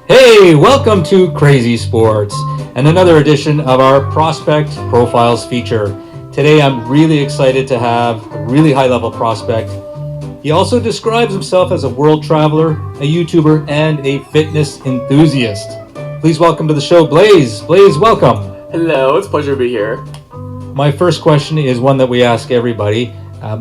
Hey, welcome to Crazy Sports and another edition of our Prospect Profiles feature. Today I'm really excited to have a really high-level prospect. He also describes himself as a world traveler, a YouTuber, and a fitness enthusiast. Please welcome to the show, Blaze. Blaze, welcome. Hello, it's a pleasure to be here. My first question is one that we ask everybody.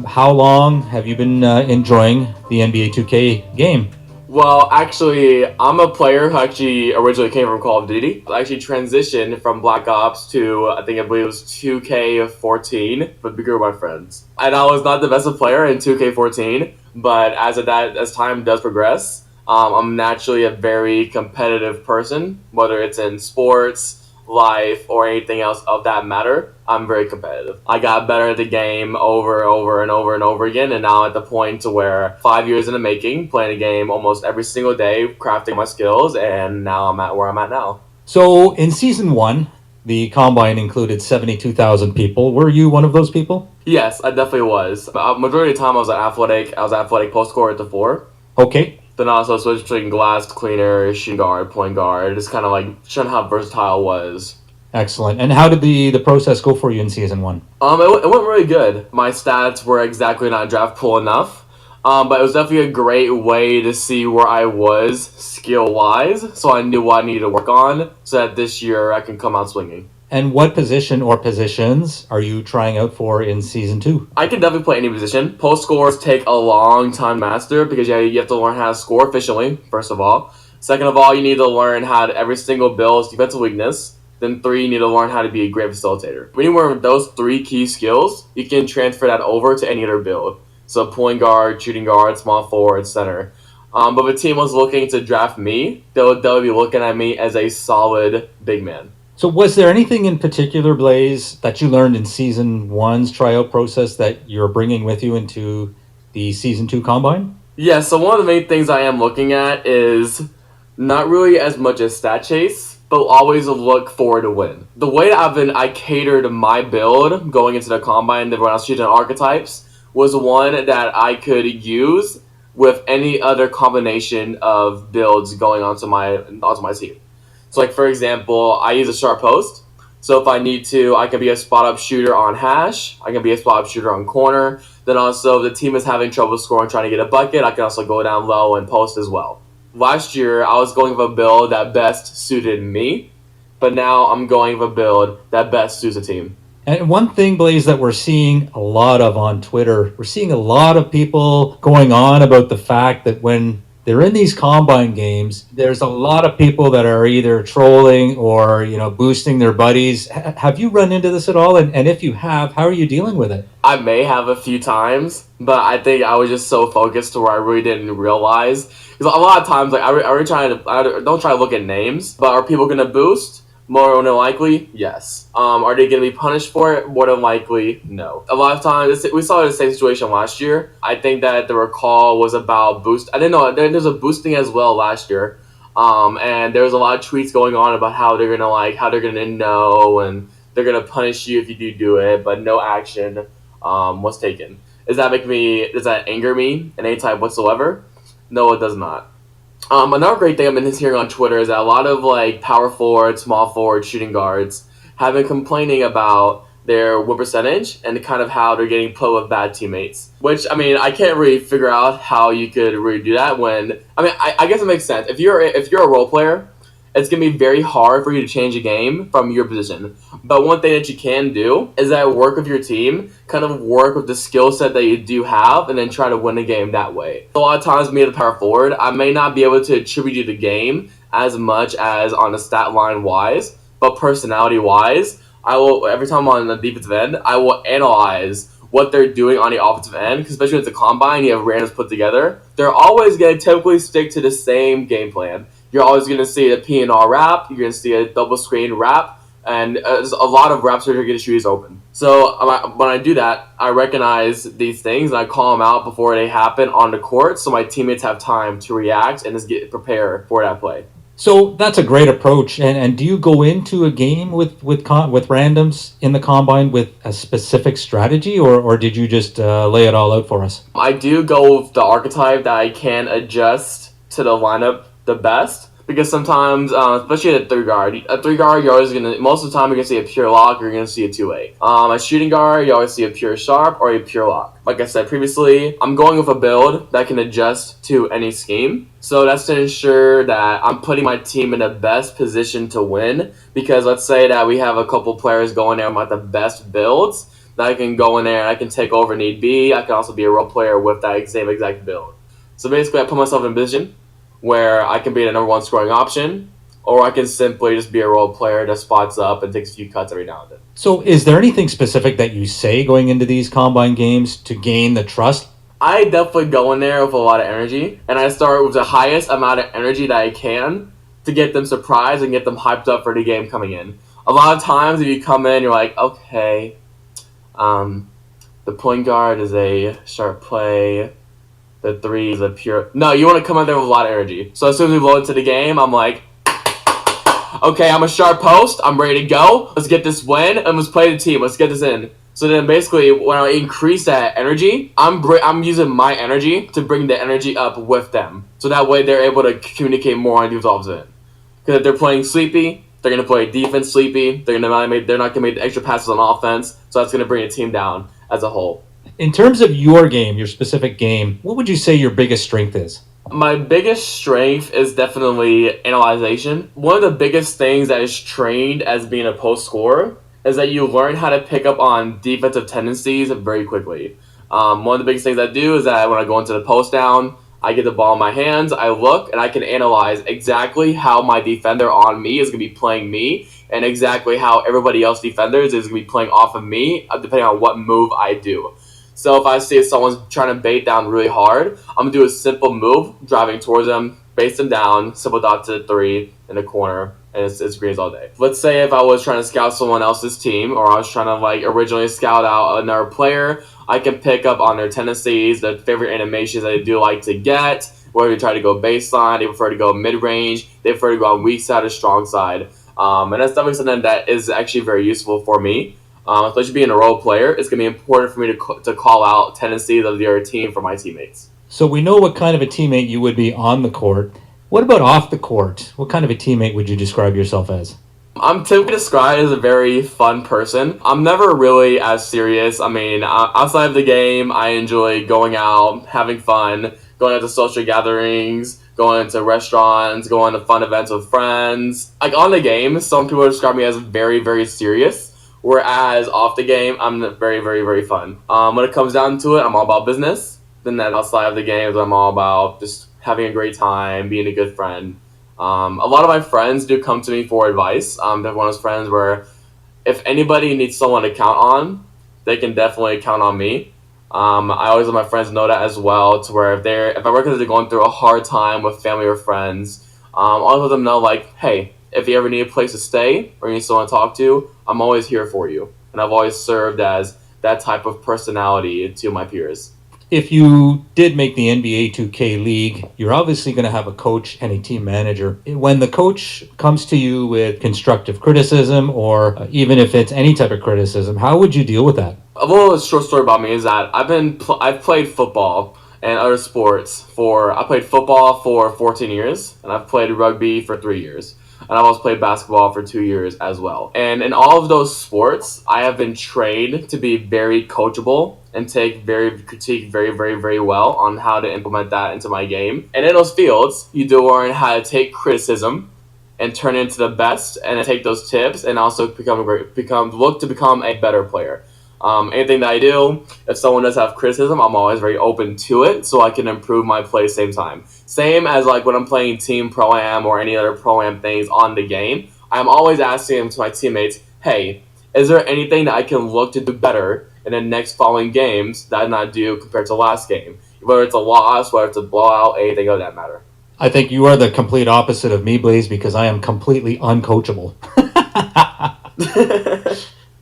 How long have you been enjoying the NBA 2K game? Well, actually, I'm a player who actually originally came from Call of Duty. I actually transitioned from Black Ops to, I believe it was 2K14, with a group of my friends. And I was not the best of player in 2K14, but as time does progress, I'm naturally a very competitive person, whether it's in sports, life, or anything else of that matter. I'm very competitive. I got better at the game over and over again, and now I'm at the point to where 5 years in the making, playing the game almost every single day, crafting my skills, and now I'm at where I'm at now. So in season 1, the combine included 72,000 people. Were you one of those people? Yes, I definitely was. Majority of the time I was athletic post scorer at the 4. Okay. Then I also switched between glass, cleaner, shooting guard, point guard. Just kind of like showing how versatile it was. Excellent. And how did the process go for you in season 1? It went really good. My stats were exactly not draft pool enough, but it was definitely a great way to see where I was skill-wise, so I knew what I needed to work on, so that this year I can come out swinging. And what position or positions are you trying out for in season 2? I can definitely play any position. Post scores take a long time to master because you have to learn how to score efficiently, first of all. Second of all, you need to learn how to every single build's defensive weakness. Then 3, you need to learn how to be a great facilitator. When you learn those 3 key skills, you can transfer that over to any other build. So point guard, shooting guard, small forward, center. But if a team was looking to draft me, they'll be looking at me as a solid big man. So was there anything in particular, Blaze, that you learned in season 1's tryout process that you're bringing with you into the season 2 combine? Yeah, so one of the main things I am looking at is not really as much as stat chase, but always look forward to win. The way that I catered my build going into the combine when I was choosing archetypes was one that I could use with any other combination of builds going onto my team. So like for example, I use a sharp post. So if I need to, I can be a spot up shooter on hash, I can be a spot up shooter on corner. Then also if the team is having trouble scoring trying to get a bucket, I can also go down low and post as well. Last year, I was going with a build that best suited me, but now I'm going with a build that best suits the team. And one thing, Blaze, that we're seeing a lot of on Twitter, we're seeing a lot of people going on about the fact that when they're in these combine games, there's a lot of people that are either trolling or, boosting their buddies. Have you run into this at all? And if you have, how are you dealing with it? I may have a few times, but I think I was just so focused to where I really didn't realize. Because a lot of times, like, I don't try to look at names, but are people going to boost? More than likely, yes. Are they going to be punished for it? More than likely, no. A lot of times, we saw the same situation last year. I think that the recall was about boost. I didn't know, there's a boosting as well last year. And there was a lot of tweets going on about how they're going to know, and they're going to punish you if you do it, but no action was taken. Does that anger me in any type whatsoever? No, it does not. Another great thing I've been hearing on Twitter is that a lot of power forwards, small forwards, shooting guards have been complaining about their win percentage and kind of how they're getting put with bad teammates. Which, I can't really figure out how you could really do that when... I guess it makes sense. If you're a role player, it's going to be very hard for you to change a game from your position. But one thing that you can do is that work with your team, kind of work with the skill set that you do have, and then try to win a game that way. A lot of times, me as a power forward, I may not be able to attribute you to the game as much as on the stat line wise, but personality wise, I will, every time I'm on the defensive end, I will analyze what they're doing on the offensive end, because especially with the combine, you have randoms put together. They're always going to typically stick to the same game plan. You're always going to see a P&R wrap, you're going to see a double screen wrap, and there's a lot of wraps that are going to shoot is open. So when I do that, I recognize these things and I call them out before they happen on the court so my teammates have time to react and just get prepared for that play. So that's a great approach. And do you go into a game with randoms in the combine with a specific strategy, or did you just lay it all out for us? I do go with the archetype that I can adjust to the lineup the best. Because sometimes, especially at 3 guard, you're always gonna, most of the time you're gonna see a pure lock or you're gonna see a 2A. At shooting guard, you always see a pure sharp or a pure lock. Like I said previously, I'm going with a build that can adjust to any scheme. So that's to ensure that I'm putting my team in the best position to win. Because let's say that we have a couple players going there with like the best builds, that I can go in there and I can take over need be. I can also be a role player with that same exact build. So basically, I put myself in a position where I can be the number 1 scoring option, or I can simply just be a role player that spots up and takes a few cuts every now and then. So is there anything specific that you say going into these combine games to gain the trust? I definitely go in there with a lot of energy, and I start with the highest amount of energy that I can to get them surprised and get them hyped up for the game coming in. A lot of times, if you come in, you're like, okay, the point guard is a sharp play, the 3 is a pure... No, you want to come in there with a lot of energy. So as soon as we blow into the game, I'm like, okay, I'm a sharp post. I'm ready to go. Let's get this win, and let's play the team. Let's get this in. So then basically, when I increase that energy, I'm using my energy to bring the energy up with them. So that way, they're able to communicate more and do themselves in. Because if they're playing sleepy, they're going to play defense sleepy. They're not going to make the extra passes on offense. So that's going to bring a team down as a whole. In terms of your game, your specific game, what would you say your biggest strength is? My biggest strength is definitely analyzation. One of the biggest things that is trained as being a post scorer is that you learn how to pick up on defensive tendencies very quickly. One of the biggest things I do is that when I go into the post down, I get the ball in my hands, I look, and I can analyze exactly how my defender on me is going to be playing me, and exactly how everybody else defenders is going to be playing off of me, depending on what move I do. So if I see someone's trying to bait down really hard, I'm going to do a simple move, driving towards them, base them down, simple dot to the 3 in the corner, and it's greens all day. Let's say if I was trying to scout someone else's team, or I was trying to like originally scout out another player, I can pick up on their tendencies, their favorite animations that they do like to get, whether they try to go baseline, they prefer to go mid-range, they prefer to go on weak side or strong side. And that's definitely something that is actually very useful for me. Especially being a role player, it's going to be important for me to call out tendencies of the other team for my teammates. So we know what kind of a teammate you would be on the court. What about off the court? What kind of a teammate would you describe yourself as? I'm typically described as a very fun person. I'm never really as serious. I mean, outside of the game, I enjoy going out, having fun, going out to social gatherings, going to restaurants, going to fun events with friends. Like on the game, some people describe me as very, very serious. Whereas off the game, I'm very, very, very fun. When it comes down to it, I'm all about business. Then that outside of the games, I'm all about just having a great time, being a good friend. A lot of my friends do come to me for advice. They're one of those friends where if anybody needs someone to count on, they can definitely count on me. I always let my friends know that as well, to where if I recognize they're going through a hard time with family or friends, I always let them know, like, hey, if you ever need a place to stay or you need someone to talk to, I'm always here for you. And I've always served as that type of personality to my peers. If you did make the NBA 2K League, you're obviously going to have a coach and a team manager. When the coach comes to you with constructive criticism, or even if it's any type of criticism, how would you deal with that? A little short story about me is that I've played football and other sports I played football for 14 years, and I've played rugby for 3 years. And I've also played basketball for 2 years as well. And in all of those sports, I have been trained to be very coachable and critique very, very, very well on how to implement that into my game. And in those fields, you do learn how to take criticism and turn it into the best, and take those tips and also look to become a better player. Anything that I do, if someone does have criticism, I'm always very open to it so I can improve my play same time. Same as like when I'm playing Team Pro-Am or any other Pro-Am things on the game, I'm always asking to my teammates, hey, is there anything that I can look to do better in the next following games that I did not do compared to last game? Whether it's a loss, whether it's a blowout, anything of that matter. I think you are the complete opposite of me, Blaze, because I am completely uncoachable.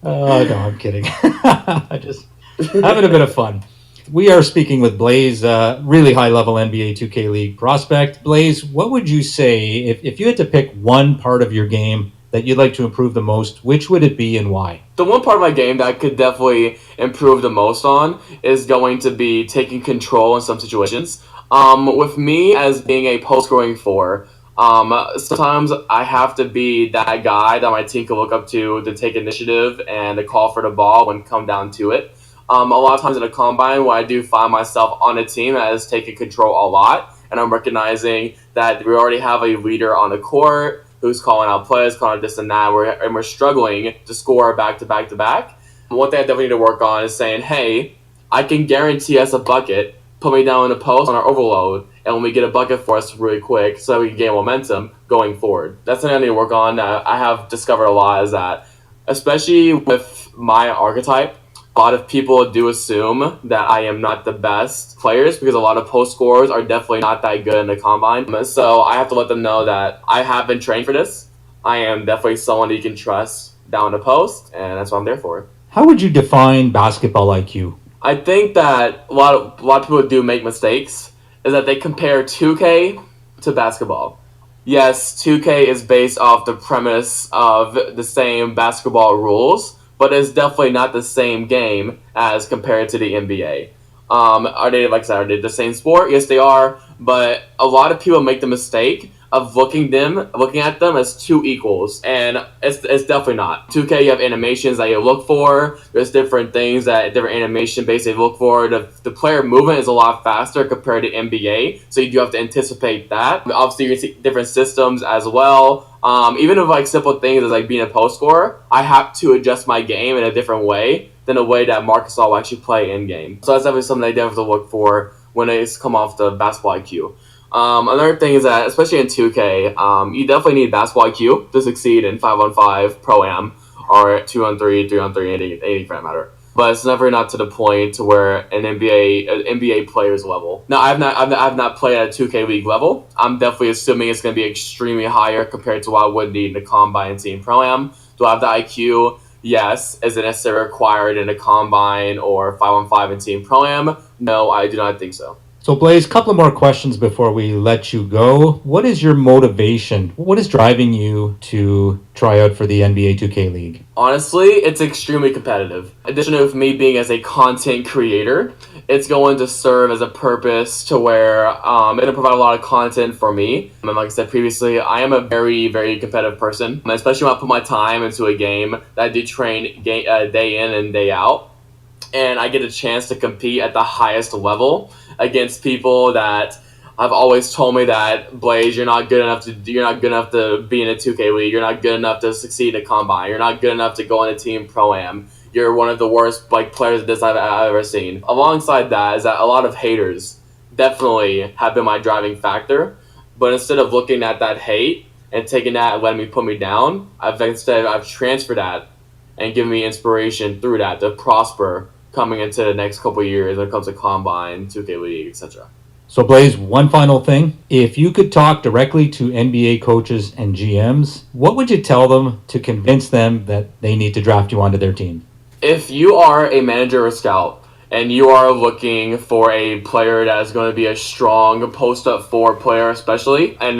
Oh, no, I'm kidding. I just having a bit of fun. We are speaking with Blaze, really high-level NBA 2K League prospect. Blaze, what would you say if you had to pick one part of your game that you'd like to improve the most, which would it be and why? The one part of my game that I could definitely improve the most on is going to be taking control in some situations. With me as being a post-scoring four, sometimes I have to be that guy that my team can look up to take initiative and to call for the ball when come down to it. A lot of times in a combine where I do find myself on a team that is taking control a lot, and I'm recognizing that we already have a leader on the court who's calling out plays, calling out this and that, and we're struggling to score back to back to back. One thing I definitely need to work on is saying, hey, I can guarantee us a bucket, put me down in the post on our overload, and when we get a bucket for us really quick so that we can gain momentum going forward. That's something I need to work on. I have discovered a lot is that, especially with my archetype, a lot of people do assume that I am not the best players because a lot of post scorers are definitely not that good in the combine. So I have to let them know that I have been trained for this. I am definitely someone that you can trust down the post, and that's what I'm there for. How would you define basketball IQ? I think that a lot of people do make mistakes is that they compare 2K to basketball. Yes, 2K is based off the premise of the same basketball rules, but it's definitely not the same game as compared to the NBA. Are they, like I said, are they the same sport? Yes, they are, but a lot of people make the mistake of looking at them as two equals, and it's definitely not. 2K, you have animations that you look for. There's different things that different animation based they look for. The player movement is a lot faster compared to NBA, so you do have to anticipate that. Obviously, you can see different systems as well. Even with like simple things as like being a post scorer, I have to adjust my game in a different way than the way that Marcus will actually play in game. So that's definitely something I definitely have to look for when it's come off the basketball IQ. Another thing is that, especially in 2K, you definitely need basketball IQ to succeed in 5-on-5 Pro-Am or 2-on-3, 3-on-3, any for that matter. But it's never not to the point to where an NBA player's level. Now, I've not played at a 2K League level. I'm definitely assuming it's going to be extremely higher compared to what I would need in the Combine Team Pro-Am. Do I have the IQ? Yes. Is it necessarily required in a Combine or 5-on-5 in Team Pro-Am? No, I do not think so. So, Blaze, a couple of more questions before we let you go. What is your motivation? What is driving you to try out for the NBA 2K League? Honestly, it's extremely competitive. Additionally, with me being as a content creator, it's going to serve as a purpose to where it'll provide a lot of content for me. And like I said previously, I am a very, very competitive person, especially when I put my time into a game that I do train day in and day out. And I get a chance to compete at the highest level against people that have always told me that, Blaze, you're not good enough to be in a 2K League. You're not good enough to succeed in a combine. You're not good enough to go in a team Pro-Am. You're one of the worst players of this I've ever seen. Alongside that is that a lot of haters definitely have been my driving factor. But instead of looking at that hate and taking that and letting me put me down, I've transferred that and given me inspiration through that to prosper coming into the next couple of years when it comes to Combine, 2K League, etc. So, Blaze, one final thing. If you could talk directly to NBA coaches and GMs, what would you tell them to convince them that they need to draft you onto their team? If you are a manager or scout and you are looking for a player that is going to be a strong post-up forward player especially, and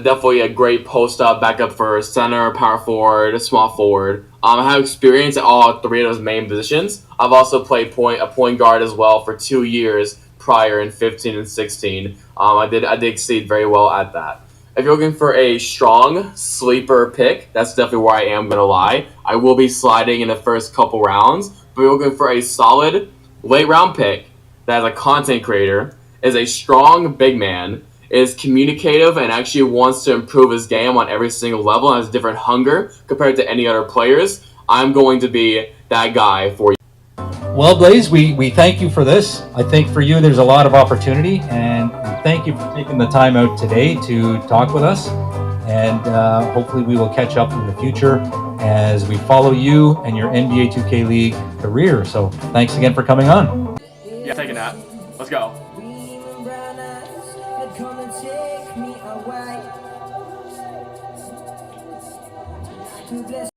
definitely a great post-up backup for center, power forward, small forward, I have experience at all three of those main positions. I've also played a point guard as well for 2 years prior in 15 and 16. I did exceed very well at that. If you're looking for a strong sleeper pick, that's definitely where I am going to lie. I will be sliding in the first couple rounds, but if you're looking for a solid late round pick that is a content creator, is a strong big man, is communicative and actually wants to improve his game on every single level and has different hunger compared to any other players, I'm going to be that guy for you. Well, Blaze, we thank you for this. I think for you there's a lot of opportunity, and thank you for taking the time out today to talk with us. And hopefully we will catch up in the future as we follow you and your NBA 2K League career. So thanks again for coming on. Yeah, taking that. Let's go.